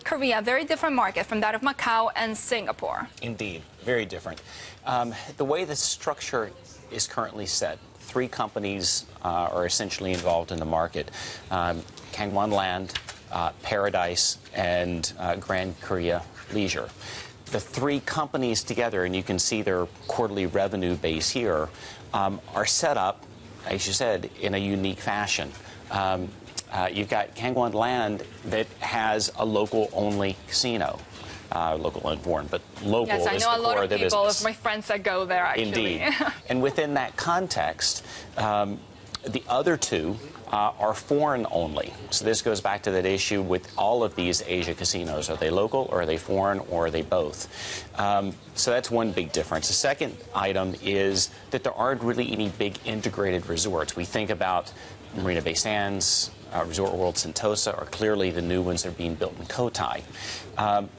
Korea, very different market from that of Macau and Singapore. Indeed, very different. The way the structure is currently set, three companies are essentially involved in the market. Kangwon Land, Paradise, and Grand Korea Leisure. The three companies together, and you can see their quarterly revenue base here, are set up, as you said, in a unique fashion. You've got Kangwon Land that has a local-only casino. Local and foreign, but local yes, I is know the core of the business. a lot of people, of my friends that go there, actually. Indeed. And within that context, the other two are foreign only. So this goes back to that issue with all of these Asia casinos. Are they local, or are they foreign, or are they both? So that's one big difference. The second item is that there aren't really any big integrated resorts. We think about Marina Bay Sands, Resort World Sentosa are clearly the new ones that are being built in Cotai.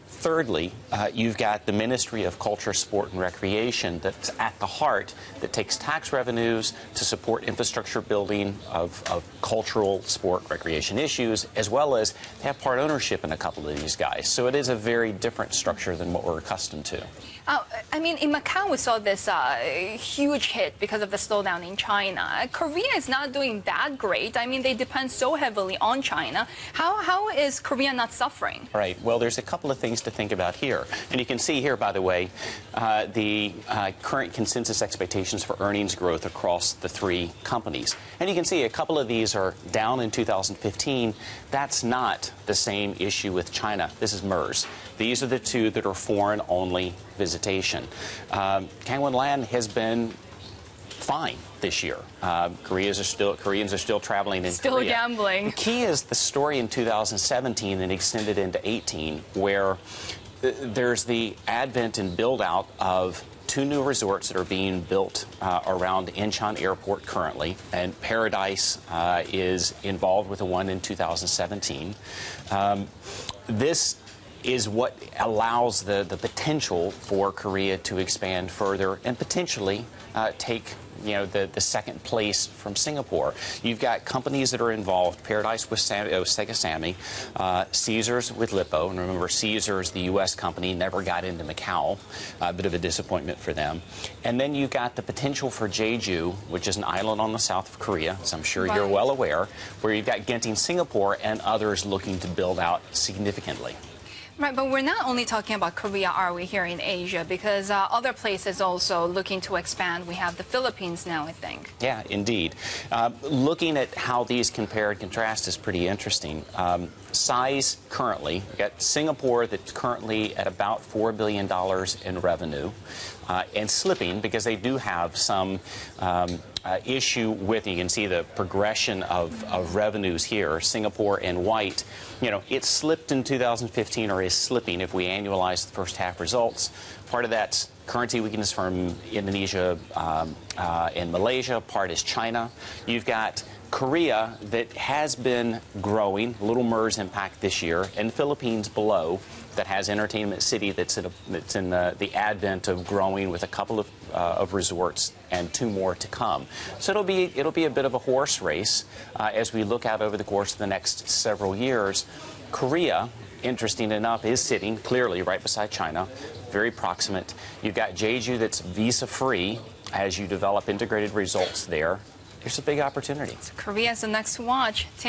Thirdly, you've got the Ministry of Culture, Sport, and Recreation that's at the heart that takes tax revenues to support infrastructure building of cultural, sport, recreation issues, as well as have part ownership in a couple of these guys. So it is a very different structure than what we're accustomed to. I mean, in Macau, we saw this huge hit because of the slowdown in China. Korea is not doing that great. I mean, they depend so heavily on China. How is Korea not suffering? Right. Well, there's a couple of things to think about here. And you can see here, by the way, the current consensus expectations for earnings growth across the three companies. And you can see a couple of these are down in 2015. That's not the same issue with China. This is MERS. These are the two that are foreign-only visitation. Kangwon Land has been fine this year. Koreans are still traveling in Korea. Still gambling. The key is the story in 2017 and extended into 18, where there's the advent and build-out of two new resorts that are being built around Incheon Airport currently, and Paradise is involved with the one in 2017. This is what allows the potential for Korea to expand further and potentially take the second place from Singapore. You've got companies that are involved, Paradise with Sega Sammy, Caesars with Lippo, and remember Caesars, the U.S. company, never got into Macau, a bit of a disappointment for them. And then you've got the potential for Jeju, which is an island on the south of Korea, as I'm sure you're well aware, where you've got Genting Singapore and others looking to build out significantly. Right, but we're not only talking about Korea, are we, here in Asia? Because other places also looking to expand. We have the Philippines now, I think. Yeah, indeed. Looking at how these compare and contrast is pretty interesting. Size currently, we've got Singapore that's currently at about $4 billion in revenue and slipping because they do have some issue with, you can see the progression of revenues here. Singapore in white, it slipped in 2015 or is slipping if we annualize the first half results. Part of that's currency weakness from Indonesia and Malaysia. Part is China. You've got Korea that has been growing, little MERS impact this year, and Philippines below that has Entertainment City that's in the advent of growing with a couple of resorts and two more to come. So it'll be a bit of a horse race as we look out over the course of the next several years. Korea, interesting enough, is sitting clearly right beside China, very proximate. You've got Jeju that's visa-free as you develop integrated results there. There's a big opportunity. So Korea's the next to watch. Tim